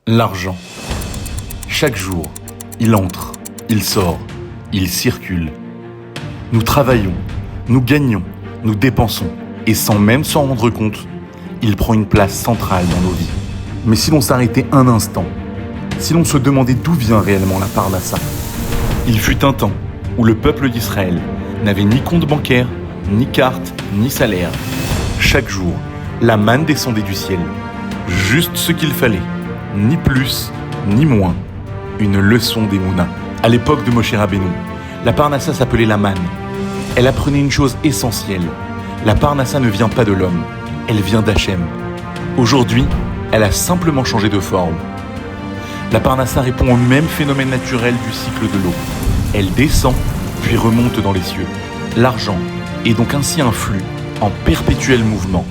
L'argent. Chaque jour, il entre, il sort, il circule. Nous travaillons, nous gagnons, nous dépensons, et sans même s'en rendre compte, il prend une place centrale dans nos vies. Mais si l'on s'arrêtait un instant, si l'on se demandait d'où vient réellement la parnassa, il fut un temps où le peuple d'Israël n'avait ni compte bancaire, ni carte, ni salaire. Chaque jour, la manne descendait du ciel, juste ce qu'il fallait, ni plus, ni moins. Une leçon d'Emouna. À l'époque de Moshe Rabbeinu, la parnassa s'appelait la manne. Elle apprenait une chose essentielle. La parnassa ne vient pas de l'homme, elle vient d'Hachem. Aujourd'hui, elle a simplement changé de forme. La parnassa répond au même phénomène naturel du cycle de l'eau. Elle descend, puis remonte dans les cieux. L'argent est donc ainsi un flux en perpétuel mouvement.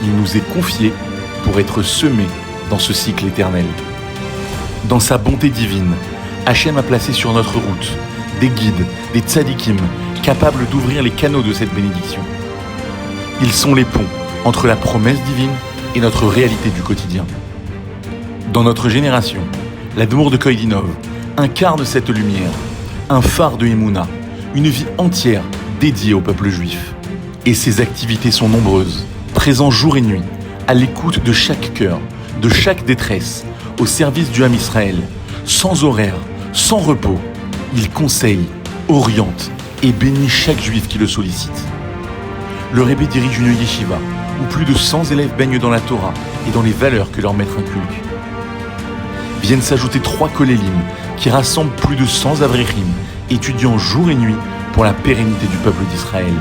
Il nous est confié pour être semé dans ce cycle éternel. Dans sa bonté divine, Hachem a placé sur notre route des guides, des tzadikim, capables d'ouvrir les canaux de cette bénédiction. Ils sont les ponts entre la promesse divine et notre réalité du quotidien. Dans notre génération, l'Admour de Koïdinov incarne cette lumière, un phare de Emouna, une vie entière dédiée au peuple juif. Et ses activités sont nombreuses, présents jour et nuit, à l'écoute de chaque cœur, de chaque détresse, au service du Ham Israël, sans horaire, sans repos. Il conseille, oriente et bénit chaque juif qui le sollicite. Le Rebbe dirige une yeshiva où plus de 100 élèves baignent dans la Torah et dans les valeurs que leur maître inculque. Viennent s'ajouter 3 kolélim qui rassemblent plus de 100 avrechim, étudiant jour et nuit pour la pérennité du peuple d'Israël.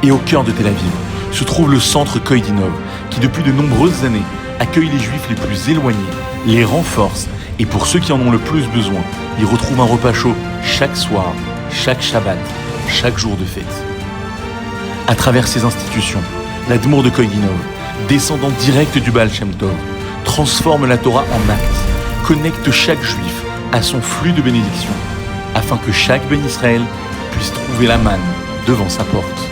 Et au cœur de Tel Aviv se trouve le centre Koïdinov qui depuis de nombreuses années accueille les juifs les plus éloignés, les renforce et pour ceux qui en ont le plus besoin, y retrouvent un repas chaud chaque soir, chaque Shabbat, chaque jour de fête. À travers ces institutions, l'Admour de Koïdinov, descendant direct du Baal Shem Tov, transforme la Torah en acte, connecte chaque juif à son flux de bénédiction, afin que chaque Ben Israël puisse trouver la manne devant sa porte.